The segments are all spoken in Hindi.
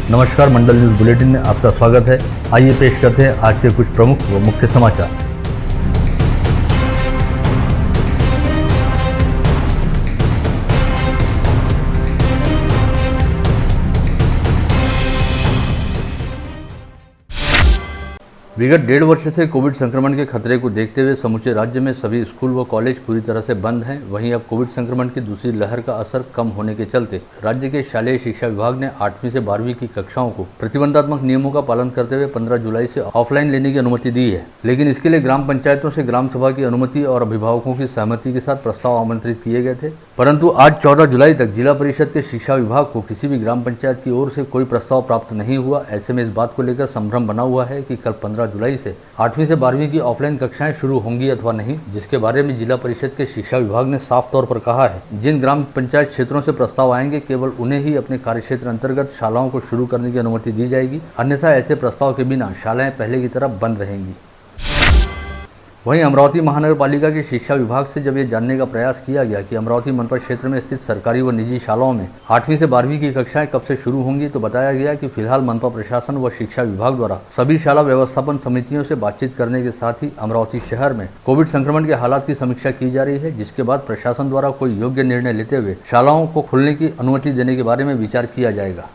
नमस्कार, मंडल न्यूज बुलेटिन में आपका स्वागत है। आइए पेश करते हैं आज के कुछ प्रमुख व मुख्य समाचार। विगत 1.5 वर्ष से कोविड संक्रमण के खतरे को देखते हुए समूचे राज्य में सभी स्कूल व कॉलेज पूरी तरह से बंद हैं। वहीं अब कोविड संक्रमण की दूसरी लहर का असर कम होने के चलते राज्य के शालेय शिक्षा विभाग ने 8वीं से 12वीं की कक्षाओं को प्रतिबंधात्मक नियमों का पालन करते हुए 15 जुलाई से ऑफलाइन लेने की अनुमति दी है। लेकिन इसके लिए ग्राम पंचायतों से ग्राम सभा की अनुमति और अभिभावकों की सहमति के साथ प्रस्ताव आमंत्रित किए गए थे, परंतु आज 14 जुलाई तक जिला परिषद के शिक्षा विभाग को किसी भी ग्राम पंचायत की ओर से कोई प्रस्ताव प्राप्त नहीं हुआ। ऐसे में इस बात को लेकर संभ्रम बना हुआ है कि कल 15 जुलाई से 8वीं से 12वीं की ऑफलाइन कक्षाएं शुरू होंगी अथवा नहीं, जिसके बारे में जिला परिषद के शिक्षा विभाग ने साफ तौर पर कहा है जिन ग्राम पंचायत क्षेत्रों से प्रस्ताव आएंगे केवल उन्हें ही अपने कार्यक्षेत्र अंतर्गत शालाओं को शुरू करने की अनुमति दी जाएगी, अन्यथा ऐसे प्रस्ताव के बिना शालाएं पहले की तरह बंद रहेंगी। वहीं अमरावती महानगर पालिका के शिक्षा विभाग से जब ये जानने का प्रयास किया गया कि अमरावती मनपा क्षेत्र में स्थित सरकारी व निजी शालाओं में 8वीं से 12वीं की कक्षाएं कब से शुरू होंगी, तो बताया गया कि फिलहाल मनपा प्रशासन व शिक्षा विभाग द्वारा सभी शाला व्यवस्थापन समितियों से बातचीत करने के साथ ही अमरावती शहर में कोविड संक्रमण के हालात की समीक्षा की जा रही है, जिसके बाद प्रशासन द्वारा कोई योग्य निर्णय लेते हुए शालाओं को खोलने की अनुमति देने के बारे में विचार किया जाएगा।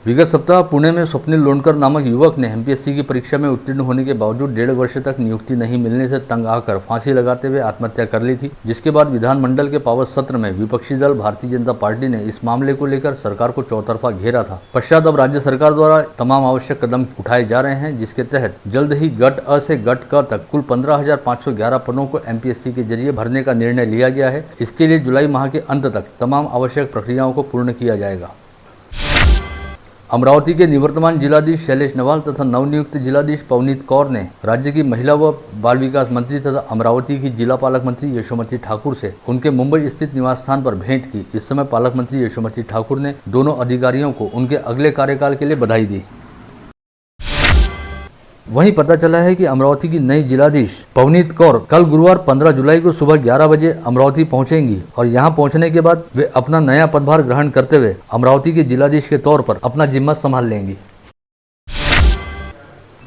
विगत सप्ताह पुणे में स्वप्निल लोणकर नामक युवक ने एमपीएससी की परीक्षा में उत्तीर्ण होने के बावजूद 1.5 वर्ष तक नियुक्ति नहीं मिलने से तंग आकर फांसी लगाते हुए आत्महत्या कर ली थी, जिसके बाद विधानमंडल के पावत सत्र में विपक्षी दल भारतीय जनता पार्टी ने इस मामले को लेकर सरकार को चौतरफा घेरा था। पश्चात अब राज्य सरकार द्वारा तमाम आवश्यक कदम उठाए जा रहे हैं, जिसके तहत जल्द ही गट अ से गट क तक कुल 15,511 पदों को एमपीएससी के जरिए भरने का निर्णय लिया गया है। इसके लिए जुलाई माह के अंत तक तमाम आवश्यक प्रक्रियाओं को पूर्ण किया जाएगा। अमरावती के निवर्तमान जिलाधीश शैलेश नवाल तथा नवनियुक्त जिलाधीश पवनीत कौर ने राज्य की महिला व बाल विकास मंत्री तथा अमरावती की जिला पालक मंत्री यशोमती ठाकुर से उनके मुंबई स्थित निवास स्थान पर भेंट की। इस समय पालक मंत्री यशोमती ठाकुर ने दोनों अधिकारियों को उनके अगले कार्यकाल के लिए बधाई दी। वहीं पता चला है कि अमरावती की नई जिलाधीश पवनीत कौर कल गुरुवार 15 जुलाई को सुबह 11 बजे अमरावती पहुंचेंगी और यहां पहुंचने के बाद वे अपना नया पदभार ग्रहण करते हुए अमरावती की जिलाधीश के तौर पर अपना जिम्मा संभाल लेंगी।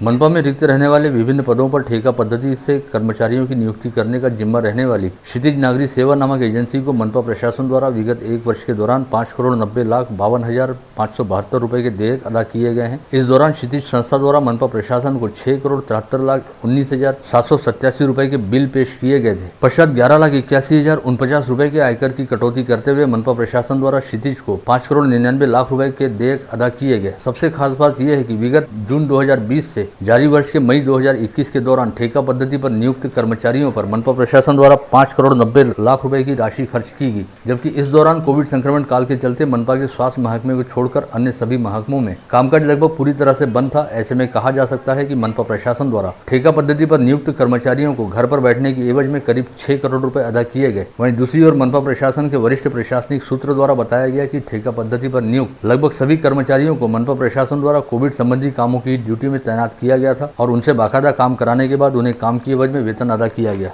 मनपा में रिक्त रहने वाले विभिन्न पदों पर ठेका पद्धति से कर्मचारियों की नियुक्ति करने का जिम्मा रहने वाली क्षितिज नागरी सेवा नामक एजेंसी को मनपा प्रशासन द्वारा विगत 1 वर्ष के दौरान 5,90,52,572 रुपए के देयक अदा किए गए हैं। इस दौरान क्षितिज संस्था द्वारा मनपा प्रशासन को 6,73,19,787 रुपए के बिल पेश किए गए थे। पश्चात 11,81,049 रुपए के आयकर की कटौती करते हुए मनपा प्रशासन द्वारा क्षितिज को 5,99,00,000 रुपए के देयक अदा किए गए। सबसे खास बात यह है कि विगत जून 2020 से जारी वर्ष के मई 2021 के दौरान ठेका पद्धति पर नियुक्त कर्मचारियों पर मनपा प्रशासन द्वारा 5,90,00,000 रुपए की राशि खर्च की गई, जबकि इस दौरान कोविड संक्रमण काल के चलते मनपा के स्वास्थ्य महकमे को छोड़कर अन्य सभी महकमों में कामकाज लगभग पूरी तरह से बंद था। ऐसे में कहा जा सकता है कि मनपा प्रशासन द्वारा ठेका पद्धति पर नियुक्त कर्मचारियों को घर पर बैठने की एवज में करीब 6 करोड़ रुपए अदा किए गए। वहीं दूसरी ओर मनपा प्रशासन के वरिष्ठ प्रशासनिक सूत्र द्वारा बताया गया कि ठेका पद्धति पर नियुक्त लगभग सभी कर्मचारियों को मनपा प्रशासन द्वारा कोविड संबंधी कामों की ड्यूटी में तैनात किया गया था और उनसे बाकायदा काम कराने के बाद उन्हें काम की एवज में वेतन अदा किया गया।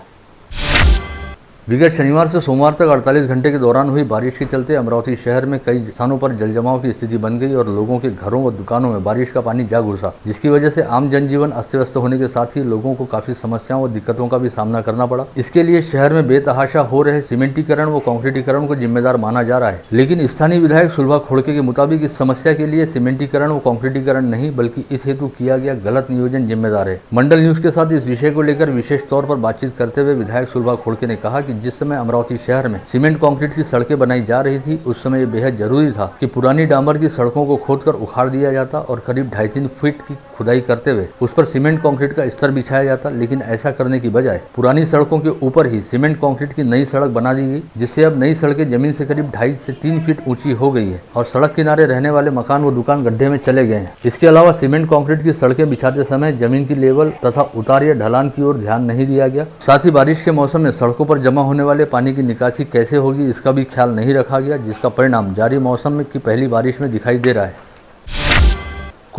विगत शनिवार से सोमवार तक 48 घंटे के दौरान हुई बारिश के चलते अमरावती शहर में कई स्थानों पर जलजमाव की स्थिति बन गई और लोगों के घरों व दुकानों में बारिश का पानी जा घुसा, जिसकी वजह से आम जनजीवन अस्त व्यस्त होने के साथ ही लोगों को काफी समस्याओं व दिक्कतों का भी सामना करना पड़ा। इसके लिए शहर में बेतहाशा हो रहे सीमेंटीकरण व कॉन्क्रीटीकरण को जिम्मेदार माना जा रहा है, लेकिन स्थानीय विधायक सुलभा खोड़के के मुताबिक इस समस्या के लिए सीमेंटीकरण व कॉन्क्रीटीकरण नहीं बल्कि इस हेतु किया गया गलत नियोजन जिम्मेदार है। मंडल न्यूज के साथ इस विषय को लेकर विशेष तौर पर बातचीत करते हुए विधायक सुलभा खोड़के ने कहा कि जिस समय अमरावती शहर में सीमेंट कंक्रीट की सड़कें बनाई जा रही थी, उस समय ये बेहद जरूरी था कि पुरानी डामर की सड़कों को खोदकर उखाड़ दिया जाता और करीब 2.5-3 फीट की खुदाई करते हुए उस पर सीमेंट कंक्रीट का स्तर बिछाया जाता। लेकिन ऐसा करने की बजाय पुरानी सड़कों के ऊपर ही सीमेंट कंक्रीट की नई सड़क बना दी गई, जिससे अब नई सड़कें जमीन से करीब 2.5 से 3 फीट ऊंची हो गई है और सड़क किनारे रहने वाले मकान व दुकान गड्ढे में चले गए हैं। इसके अलावा सीमेंट कंक्रीट की सड़कें बिछाते समय जमीन की लेवल तथा उतार या ढलान की ओर ध्यान नहीं दिया गया। साथ ही बारिश के मौसम में सड़कों पर जमा होने वाले पानी की निकासी कैसे होगी इसका भी ख्याल नहीं रखा गया, जिसका परिणाम जारी मौसम की पहली बारिश में दिखाई दे रहा है।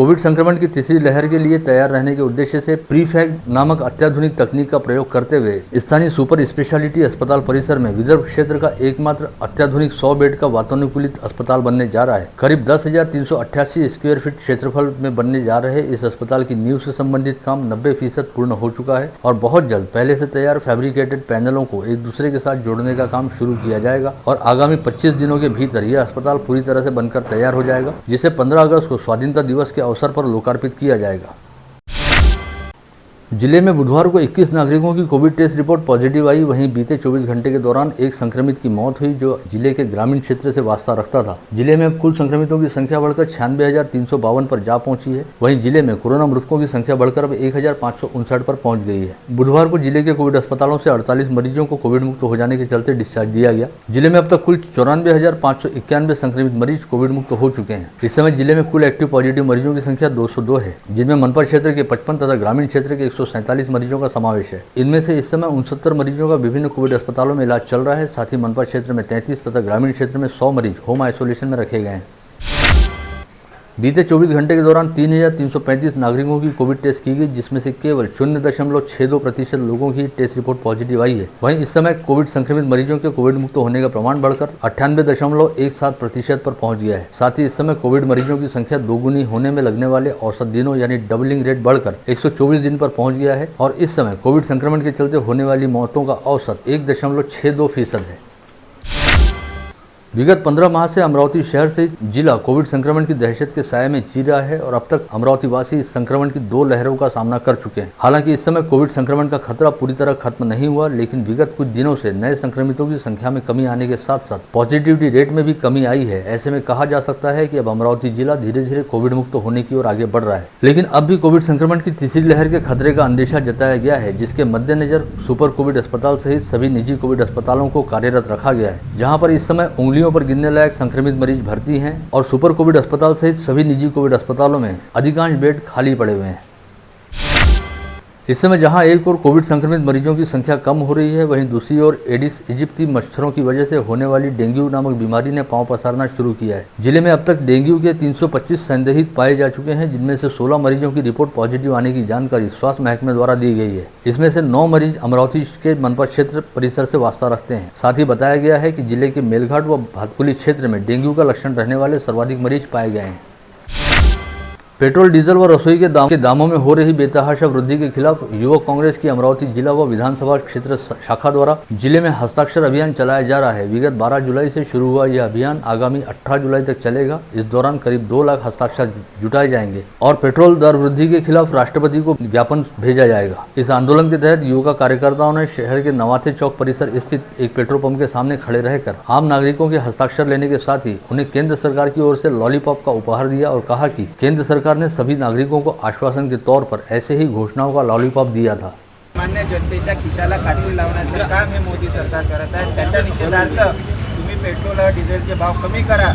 कोविड संक्रमण की तीसरी लहर के लिए तैयार रहने के उद्देश्य से प्रीफैग नामक अत्याधुनिक तकनीक का प्रयोग करते हुए स्थानीय सुपर स्पेशलिटी अस्पताल परिसर में विदर्भ क्षेत्र का एकमात्र अत्याधुनिक 100 बेड का वातानुकूलित अस्पताल बनने जा रहा है। करीब 10,388 स्क्वायर फीट क्षेत्रफल में बनने जा रहे इस अस्पताल की नींव से संबंधित काम 90% पूर्ण हो चुका है और बहुत जल्द पहले से तैयार फैब्रिकेटेड पैनलों को एक दूसरे के साथ जोड़ने का काम शुरू किया जाएगा और आगामी 25 दिनों के भीतर यह अस्पताल पूरी तरह से बनकर तैयार हो जाएगा, जिसे 15 अगस्त को स्वाधीनता दिवस के अवसर पर लोकार्पित किया जाएगा। जिले में बुधवार को 21 नागरिकों की कोविड टेस्ट रिपोर्ट पॉजिटिव आई। वहीं बीते 24 घंटे के दौरान एक संक्रमित की मौत हुई जो जिले के ग्रामीण क्षेत्र से वास्ता रखता था। जिले में अब कुल संक्रमितों की संख्या बढ़कर 96,352 पर जा पहुंची है। वहीं जिले में कोरोना मृतकों की संख्या बढ़कर अब 1,559 पर पहुंच गई है। बुधवार को जिले के कोविड अस्पतालों से 48 मरीजों को कोविड मुक्त हो जाने के चलते डिस्चार्ज दिया गया। जिले में अब तक कुल 94,591 संक्रमित मरीज कोविड मुक्त हो चुके हैं। इस समय जिले में कुल एक्टिव पॉजिटिव मरीजों की संख्या 202 है, जिनमें मनपा क्षेत्र के 55 तथा ग्रामीण क्षेत्र के 147 मरीजों का समावेश है। इनमें से इस समय 69 मरीजों का विभिन्न कोविड अस्पतालों में इलाज चल रहा है। साथ ही मनपा क्षेत्र में 33 तथा ग्रामीण क्षेत्र में 100 मरीज होम आइसोलेशन में रखे गए हैं। बीते 24 घंटे के दौरान 3,335 नागरिकों की कोविड टेस्ट की गई, जिसमें से केवल 0.62% लोगों की टेस्ट रिपोर्ट पॉजिटिव आई है। वहीं इस समय कोविड संक्रमित मरीजों के कोविड मुक्त होने का प्रमाण बढ़कर 98.17% पर पहुंच गया है। साथ ही इस समय कोविड मरीजों की संख्या दोगुनी होने में लगने वाले औसत दिनों यानी डबलिंग रेट बढ़कर 124 दिन पर पहुंच गया है और इस समय कोविड संक्रमण के चलते होने वाली मौतों का औसत 1.62% है। विगत 15 माह से अमरावती शहर से जिला कोविड संक्रमण की दहशत के साये में जी रहा है और अब तक अमरावती वासी इस संक्रमण की 2 लहरों का सामना कर चुके हैं। हालांकि इस समय कोविड संक्रमण का खतरा पूरी तरह खत्म नहीं हुआ, लेकिन विगत कुछ दिनों से नए संक्रमितों की संख्या में कमी आने के साथ साथ पॉजिटिविटी रेट में भी कमी आई है। ऐसे में कहा जा सकता है कि अब अमरावती जिला धीरे धीरे कोविड मुक्त होने की ओर आगे बढ़ रहा है, लेकिन अब भी कोविड संक्रमण की तीसरी लहर के खतरे का अंदेशा जताया गया है, जिसके मद्देनजर सुपर कोविड अस्पताल सहित सभी निजी कोविड अस्पतालों को कार्यरत रखा गया है, जहाँ पर इस समय उंगलियों पर गिनने लायक संक्रमित मरीज भर्ती हैं और सुपर कोविड अस्पताल सहित सभी निजी कोविड अस्पतालों में अधिकांश बेड खाली पड़े हुए हैं। इस समय जहां एक ओर कोविड संक्रमित मरीजों की संख्या कम हो रही है, वहीं दूसरी ओर एडिस इजिप्टी मच्छरों की वजह से होने वाली डेंगू नामक बीमारी ने पांव पसारना शुरू किया है। जिले में अब तक डेंगू के 325 संदिग्ध पाए जा चुके हैं, जिनमें से 16 मरीजों की रिपोर्ट पॉजिटिव आने की जानकारी स्वास्थ्य महकमे द्वारा दी गई है। इसमें से 9 मरीज अमरावती के मनपा क्षेत्र परिसर से वास्ता रखते हैं। साथ ही बताया गया है कि जिले के मेलघाट व भातकुली क्षेत्र में डेंगू का लक्षण रहने वाले सर्वाधिक मरीज पाए गए हैं। पेट्रोल, डीजल व रसोई के दामों में हो रही बेतहाशा वृद्धि के खिलाफ युवक कांग्रेस की अमरावती जिला व विधानसभा क्षेत्र शाखा द्वारा जिले में हस्ताक्षर अभियान चलाया जा रहा है। विगत 12 जुलाई से शुरू हुआ यह अभियान आगामी 18 जुलाई तक चलेगा। इस दौरान करीब 2 लाख हस्ताक्षर जुटाए जाएंगे और पेट्रोल दर वृद्धि के खिलाफ राष्ट्रपति को ज्ञापन भेजा जाएगा। इस आंदोलन के तहत युवक कार्यकर्ताओं ने शहर के नवाथे चौक परिसर स्थित एक पेट्रोल पंप के सामने खड़े रहकर आम नागरिकों के हस्ताक्षर लेने के साथ ही उन्हें केंद्र सरकार की ओर से लॉलीपॉप का उपहार दिया और कहा कि केंद्र सरकार ने सभी नागरिकों को आश्वासन के तौर पर ऐसे ही घोषणाओं का लॉलीपॉप दिया था। मान्य जनतेच्या खिशाला कात्री लावण्याचं काम हे मोदी सरकार करत आहे। त्याच्या निषेधार्थ तुम्ही पेट्रोल व डिझेलचे भाव कमी करा,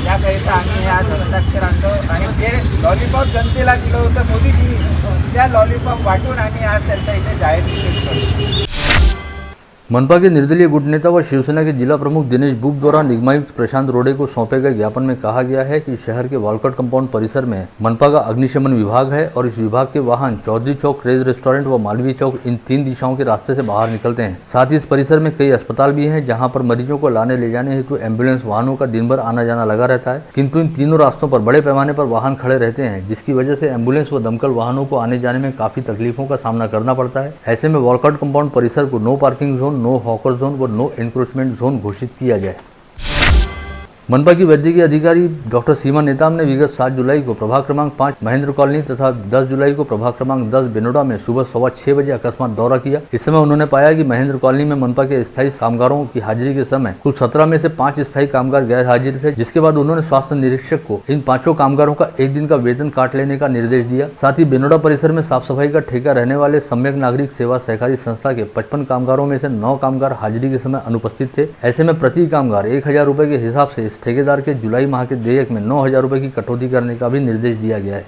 याकरिता आम्ही हे आज हस्ताक्षर आणतो आणि जे लॉलीपॉप जनतेला दिलं होतं मोदीजींनी, त्या लॉलीपॉप वाटून आम्ही आज त्यांचा इथे जाहीर निषेध करतो। मनपा के निर्दलीय गुट नेता व शिवसेना के जिला प्रमुख दिनेश बुब द्वारा निगमायुक्त प्रशांत रोडे को सौंपे गए ज्ञापन में कहा गया है कि शहर के वॉलकट कंपाउंड परिसर में मनपा का अग्निशमन विभाग है और इस विभाग के वाहन चौधरी चौक, रेज रेस्टोरेंट व मालवीय चौक इन 3 दिशाओं के रास्ते से बाहर निकलते हैं। साथ ही इस परिसर में कई अस्पताल भी हैं, जहाँ पर मरीजों को लाने ले जाने हेतु एम्बुलेंस वाहनों का दिन भर आना जाना लगा रहता है, किंतु इन तीनों रास्तों पर बड़े पैमाने पर वाहन खड़े रहते हैं, जिसकी वजह से एम्बुलेंस व दमकल वाहनों को आने जाने में काफी तकलीफों का सामना करना पड़ता है। ऐसे में वॉलकट कंपाउंड परिसर को no parking zone, no hawker zone व नो एनक्रोचमेंट जोन घोषित किया जाए। मनपा की वैद्यकीय अधिकारी डॉक्टर सीमा नेताम ने विगत 7 जुलाई को प्रभाग क्रमांक 5 महेंद्र कॉलोनी तथा 10 जुलाई को प्रभाग क्रमांक 10 बेनोडा में सुबह 6:15 बजे अकस्मात दौरा किया। इस समय उन्होंने पाया कि महेंद्र कॉलोनी में मनपा के स्थायी कामगारों की हाजिरी के समय कुल 17 में से 5 स्थायी कामगार गैर हाजिर थे, जिसके बाद उन्होंने स्वास्थ्य निरीक्षक को इन 5 कामगारों का 1 दिन का वेतन काट लेने का निर्देश दिया। साथ ही बेनोडा परिसर में साफ सफाई का ठेका रहने वाले सम्यक नागरिक सेवा सहकारी संस्था के 55 कामगारों में से 9 कामगार हाजिरी के समय अनुपस्थित थे। ऐसे में प्रति कामगार 1000 रुपए के हिसाब से इस ठेकेदार के जुलाई माह के देयक में 9000 रुपए की कटौती करने का भी निर्देश दिया गया है।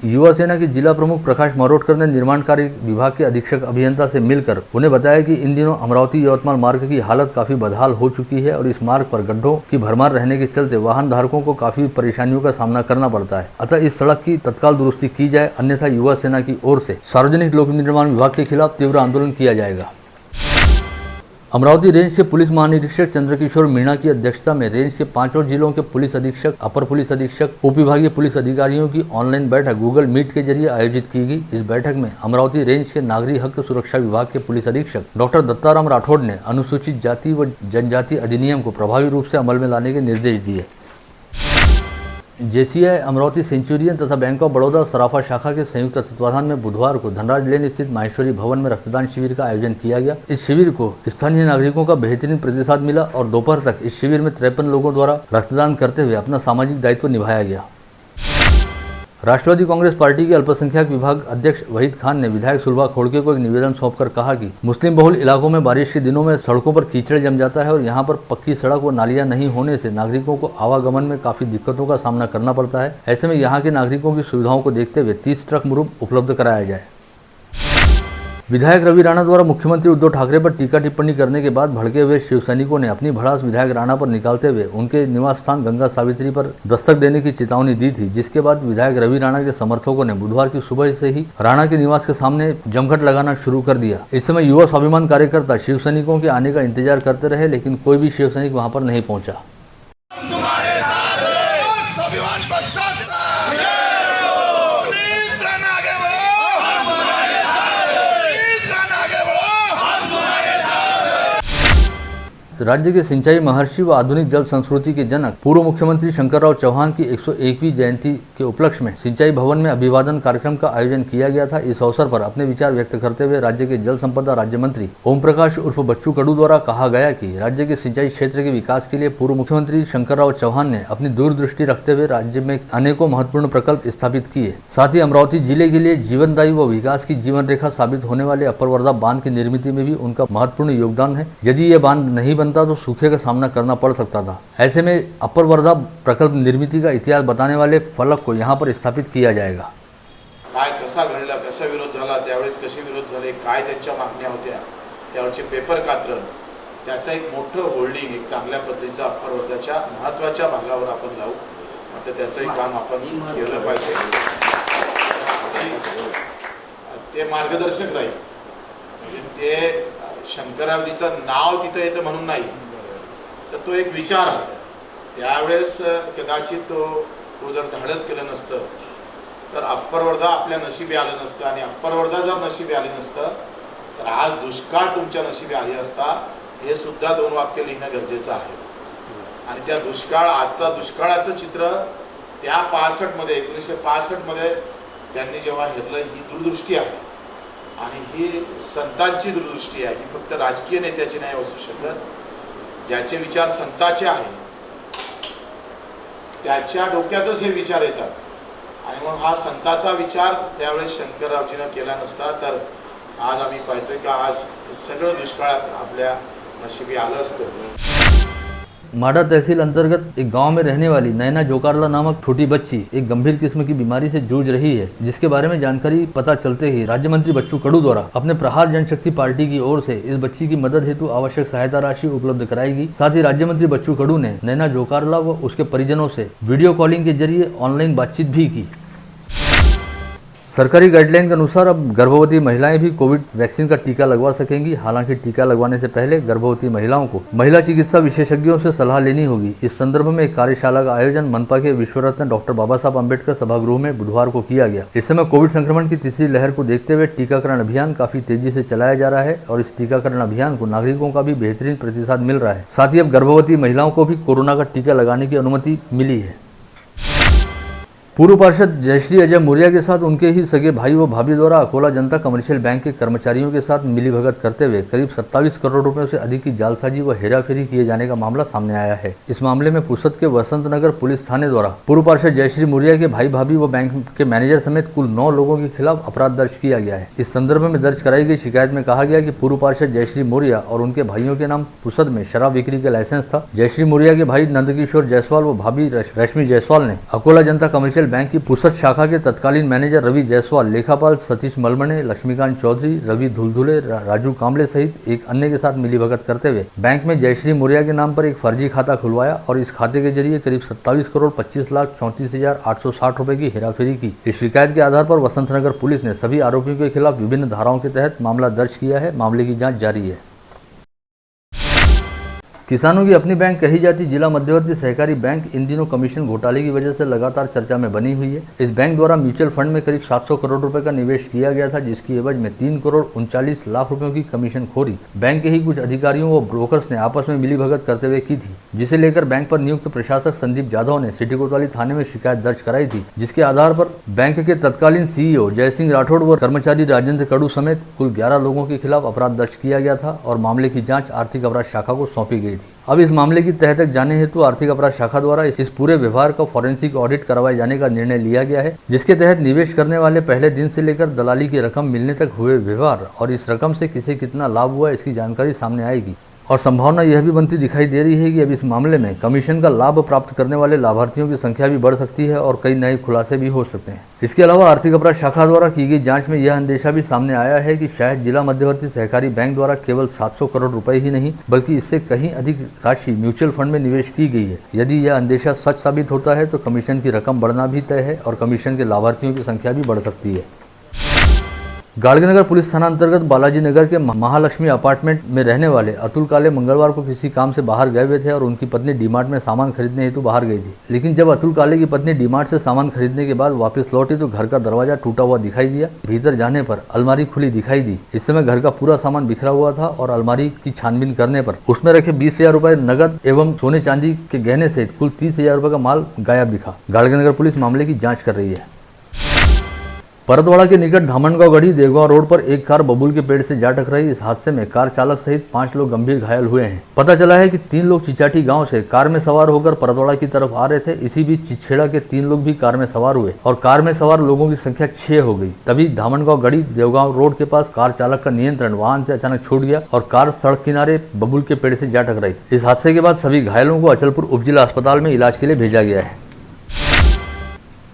युवा सेना के जिला प्रमुख प्रकाश मरोटकर ने निर्माण कार्य विभाग के अधीक्षक अभियंता से मिलकर उन्हें बताया कि इन दिनों अमरावती यवतमाल मार्ग की हालत काफी बदहाल हो चुकी है और इस मार्ग पर गड्ढों की भरमार रहने के चलते वाहन धारकों को काफी परेशानियों का सामना करना पड़ता है। अतः इस सड़क की तत्काल दुरुस्ती की जाए, अन्यथा युवा सेना की ओर से सार्वजनिक लोक निर्माण विभाग के खिलाफ तीव्र आंदोलन किया जाएगा। अमरावती रेंज के पुलिस महानिरीक्षक चंद्रकिशोर मीणा की अध्यक्षता में रेंज के 5 जिलों के पुलिस अधीक्षक, अपर पुलिस अधीक्षक, उप विभागीय पुलिस अधिकारियों की ऑनलाइन बैठक गूगल मीट के जरिए आयोजित की गई। इस बैठक में अमरावती रेंज के नागरिक हक सुरक्षा विभाग के पुलिस अधीक्षक डॉक्टर दत्ताराम राठौड़ ने अनुसूचित जाति व जनजाति अधिनियम को प्रभावी रूप से अमल में लाने के निर्देश दिए। जेसीआई अमरावती सेंचुरियन तथा बैंक ऑफ बड़ौदा सराफा शाखा के संयुक्त तत्वाधान में बुधवार को धनराज लेन स्थित माहेश्वरी भवन में रक्तदान शिविर का आयोजन किया गया। इस शिविर को स्थानीय नागरिकों का बेहतरीन प्रतिसाद मिला और दोपहर तक इस शिविर में 53 लोगों द्वारा रक्तदान करते हुए अपना सामाजिक दायित्व निभाया गया। राष्ट्रवादी कांग्रेस पार्टी के अल्पसंख्यक विभाग अध्यक्ष वहीद खान ने विधायक सुलभा खोड़के को एक निवेदन सौंपकर कहा कि मुस्लिम बहुल इलाकों में बारिश के दिनों में सड़कों पर कीचड़ जम जाता है और यहां पर पक्की सड़क व नालियां नहीं होने से नागरिकों को आवागमन में काफी दिक्कतों का सामना करना पड़ता है। ऐसे में यहां के नागरिकों की सुविधाओं को देखते हुए 30 ट्रक मुरुम उपलब्ध कराया जाए। विधायक रवि राणा द्वारा मुख्यमंत्री उद्धव ठाकरे पर टीका टिप्पणी करने के बाद भड़के हुए शिव सैनिकों ने अपनी भड़ास विधायक राणा पर निकालते हुए उनके निवास स्थान गंगा सावित्री पर दस्तक देने की चेतावनी दी थी, जिसके बाद विधायक रवि राणा के समर्थकों ने बुधवार की सुबह से ही राणा के निवास के सामने जमघट लगाना शुरू कर दिया। इस समय युवा स्वाभिमान कार्यकर्ता शिव सैनिकों के आने का इंतजार करते रहे, लेकिन कोई भी शिव सैनिक वहां पर नहीं पहुंचा। राज्य के सिंचाई महर्षि व आधुनिक जल संस्कृति के जनक पूर्व मुख्यमंत्री शंकरराव चौहान की 101वीं जयंती के उपलक्ष्य में सिंचाई भवन में अभिवादन कार्यक्रम का आयोजन किया गया था। इस अवसर पर अपने विचार व्यक्त करते हुए राज्य के जल संपदा राज्य मंत्री ओम प्रकाश उर्फ बच्चू कडू द्वारा कहा गया कि राज्य के सिंचाई क्षेत्र के विकास के लिए पूर्व मुख्यमंत्री शंकरराव चौहान ने अपनी दूरदृष्टि रखते हुए राज्य में अनेकों महत्वपूर्ण प्रकल्प स्थापित किए। साथ ही अमरावती जिले के लिए जीवनदायी व विकास की जीवन रेखा साबित होने वाले अपर वर्धा बांध की निर्मित में भी उनका महत्वपूर्ण योगदान है। यदि यह बांध नहीं बनता तो सूखे का सामना करना पड़ सकता था। ऐसे में अपर वर्धा प्रकल्प निर्मिती का इतिहास बताने वाले फलक को यहाँ पर स्थापित किया जाएगा। काय कसा घडला, कसा विरोध झाला, त्यावेळेस कसे विरोध झाले, काय त्यांच्या मागण्या होत्या, त्यावरचे पेपर कात्रण, त्याचा एक मोठं होल्डिंग एक चांगल्या पद्धतीचा अप्पर वर्गाच्या महत्त्वाच्या भागावर आपण लावू, म्हणजे त्याचंही काम आपण केलं पाहिजे। ते मार्गदर्शक राहील, म्हणजे ते शंकररावजीचं नाव तिथे येतं म्हणून नाही, तर तो एक विचार आहे। त्यावेळेस कदाचित तो जर धाडस केलं नसतं तर अप्पर वर्धा आपल्या नशिबी आलं नसतं, आणि अप्पर वर्धा जर नशिबी आली नसतं तर आज दुष्काळ तुमच्या नशिबी आली असता, हे सुद्धा 2 वाक्य लिहिणं गरजेचं आहे। आणि त्या दुष्काळ, आजचा दुष्काळाचं चित्र त्या 65 मध्ये 1965 मध्ये त्यांनी जेव्हा हेरलं, ही दूरदृष्टी आहे आणि ही संतांची दूरदृष्टी आहे। ही फक्त राजकीय नेत्याची नाही असू शकत। ज्याचे विचार संतांचे आहेत त्याच्या डोक्यातच हे विचार येतात, आणि मग हा संतांचा विचार त्यावेळेस शंकररावजीने केला नसता तर आज आम्ही पाहतोय की आज सगळं दुष्काळात आपल्या नशिबी आलं असतं। माडा तहसील अंतर्गत एक गांव में रहने वाली नैना जोकारला नामक छोटी बच्ची एक गंभीर किस्म की बीमारी से जूझ रही है, जिसके बारे में जानकारी पता चलते ही राज्य मंत्री बच्चू कडू द्वारा अपने प्रहार जनशक्ति पार्टी की ओर से इस बच्ची की मदद हेतु आवश्यक सहायता राशि उपलब्ध कराएगी। साथ ही राज्य मंत्री बच्चू कडू ने नैना जोकारला व उसके परिजनों से वीडियो कॉलिंग के जरिए ऑनलाइन बातचीत भी की। सरकारी गाइडलाइन के अनुसार अब गर्भवती महिलाएं भी कोविड वैक्सीन का टीका लगवा सकेंगी। हालांकि टीका लगवाने से पहले गर्भवती महिलाओं को महिला चिकित्सा विशेषज्ञों से सलाह लेनी होगी। इस संदर्भ में एक कार्यशाला का आयोजन मनपा के विश्वरत्न डॉक्टर बाबा साहब अम्बेडकर सभागृह में बुधवार को किया गया। इस समय कोविड संक्रमण की तीसरी लहर को देखते हुए टीकाकरण अभियान काफी तेजी से चलाया जा रहा है और इस टीकाकरण अभियान को नागरिकों का भी बेहतरीन प्रतिसाद मिल रहा है। साथ ही अब गर्भवती महिलाओं को भी कोरोना का टीका लगाने की अनुमति मिली है। पूर्व पार्षद जयश्री अजय मौर्य के साथ उनके ही सगे भाई व भाभी द्वारा अकोला जनता कमर्शियल बैंक के कर्मचारियों के साथ मिलीभगत करते हुए करीब 27 करोड़ रुपए से अधिक की जालसाजी व हेराफेरी किए जाने का मामला सामने आया है। इस मामले में पुसद के वसंत नगर पुलिस थाने द्वारा पूर्व पार्षद जयश्री मौर्य के भाई भाभी व बैंक के मैनेजर समेत कुल 9 लोगों के खिलाफ अपराध दर्ज किया गया है। इस संदर्भ में दर्ज कराई गई शिकायत में कहा गया कि पूर्व पार्षद जयश्री मौर्य और उनके भाइयों के नाम पुसद में शराब बिक्री का लाइसेंस था। जयश्री मौर्य के भाई नंदकिशोर जायसवाल व भाभी रश्मि जायसवाल ने अकोला जनता कमर्शियल में बैंक की पुसद शाखा के तत्कालीन मैनेजर रवि जायसवाल, लेखापाल सतीश मलमणे, लक्ष्मीकांत चौधरी, रवि धुलधुले, राजू कांबले सहित एक अन्य के साथ मिलीभगत करते हुए बैंक में जयश्री मौर्य के नाम पर एक फर्जी खाता खुलवाया और इस खाते के जरिए करीब 27 करोड़ 25,34,860 रुपए की हेराफेरी की। इस शिकायत के आधार पर वसंतनगर पुलिस ने सभी आरोपियों के खिलाफ विभिन्न धाराओं के तहत मामला दर्ज किया है। मामले की जाँच जारी है। किसानों की अपनी बैंक कही जाती जिला मध्यवर्ती सहकारी बैंक इन दिनों कमीशन घोटाले की वजह से लगातार चर्चा में बनी हुई है। इस बैंक द्वारा म्यूचुअल फंड में करीब 700 करोड़ रुपए का निवेश किया गया था, जिसकी एवज में 3 करोड़ 39 लाख रुपयों की कमीशन खोरी बैंक के ही कुछ अधिकारियों व ब्रोकर्स ने आपस में मिलीभगत करते हुए की थी, जिसे लेकर बैंक पर नियुक्त प्रशासक संदीप जाधव ने सिटी कोतवाली थाने में शिकायत दर्ज कराई थी, जिसके आधार पर बैंक के तत्कालीन CEO जयसिंह राठौड़ व कर्मचारी राजेंद्र कडू समेत कुल 11 लोगों के खिलाफ अपराध दर्ज किया गया था और मामले की जाँच आर्थिक अपराध शाखा को सौंपी गई थी। अब इस मामले की तह तक जाने हेतु आर्थिक अपराध शाखा द्वारा इस पूरे व्यवहार का फॉरेंसिक ऑडिट करवाए जाने का निर्णय लिया गया है, जिसके तहत निवेश करने वाले पहले दिन से लेकर दलाली की रकम मिलने तक हुए व्यवहार और इस रकम से किसे कितना लाभ हुआ इसकी जानकारी सामने आएगी। और संभावना यह भी बनती दिखाई दे रही है कि अब इस मामले में कमीशन का लाभ प्राप्त करने वाले लाभार्थियों की संख्या भी बढ़ सकती है और कई नए खुलासे भी हो सकते हैं। इसके अलावा आर्थिक अपराध शाखा द्वारा की गई जांच में यह अंदेशा भी सामने आया है कि शायद जिला मध्यवर्ती सहकारी बैंक द्वारा केवल 700 करोड़ रुपए ही नहीं बल्कि इससे कहीं अधिक राशि म्यूचुअल फंड में निवेश की गई है। यदि यह अंदेशा सच साबित होता है तो कमीशन की रकम बढ़ना भी तय है और कमीशन के लाभार्थियों की संख्या भी बढ़ सकती है। गाड़गेनगर पुलिस थाना अंतर्गत बालाजी नगर के महालक्ष्मी अपार्टमेंट में रहने वाले अतुल काले मंगलवार को किसी काम से बाहर गए हुए थे और उनकी पत्नी डीमार्ट में सामान खरीदने हेतु बाहर गई थी। लेकिन जब अतुल काले की पत्नी डीमार्ट से सामान खरीदने के बाद वापस लौटी तो घर का दरवाजा टूटा हुआ दिखाई दिया। भीतर जाने पर अलमारी खुली दिखाई दी। इस समय घर का पूरा सामान बिखरा हुआ था और अलमारी की छानबीन करने पर उसमें रखे 20,000 रुपए नगद एवं सोने चांदी के गहने सहित कुल 30,000 रुपए का माल गायब दिखा। गाड़गेनगर पुलिस मामले की जाँच कर रही है। परतवाड़ा के निकट धामनगांव गढ़ी देवगांव रोड पर एक कार बबूल के पेड़ से जा टकराई। इस हादसे में कार चालक सहित 5 लोग गंभीर घायल हुए हैं। पता चला है कि 3 लोग चिचाटी गांव से कार में सवार होकर परतवाड़ा की तरफ आ रहे थे। इसी बीच चिछेड़ा के 3 लोग भी कार में सवार हुए और कार में सवार लोगों की संख्या 6 हो गई। तभी धामनगांव गढ़ी देवगांव रोड के पास कार चालक का नियंत्रण वाहन से अचानक छूट गया और कार सड़क किनारे बबूल के पेड़ से जा टकराई। इस हादसे के बाद सभी घायलों को अचलपुर उपजिला अस्पताल में इलाज के लिए भेजा गया है।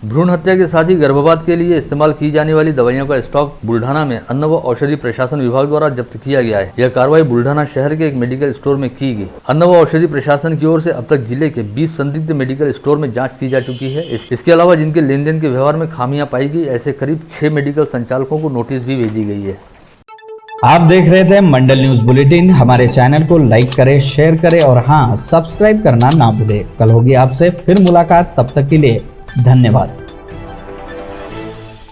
भ्रूण हत्या के साथ ही गर्भपात के लिए इस्तेमाल की जाने वाली दवाइयों का स्टॉक बुल्ढाना में अन्न व औषधि प्रशासन विभाग द्वारा जब्त किया गया है। यह कार्रवाई बुल्ढाना शहर के एक मेडिकल स्टोर में की गई। अन्न व औषधि प्रशासन की ओर से अब तक जिले के 20 संदिग्ध मेडिकल स्टोर में जांच की जा चुकी है। इसके अलावा जिनके लेन देन के व्यवहार में खामियां पाई गई, ऐसे करीब 6 मेडिकल संचालकों को नोटिस भी भेजी गई है। आप देख रहे थे मंडल न्यूज बुलेटिन। हमारे चैनल को लाइक करें, शेयर करें और हाँ, सब्सक्राइब करना ना भूलें। कल होगी आपसे फिर मुलाकात, तब तक के लिए धन्यवाद।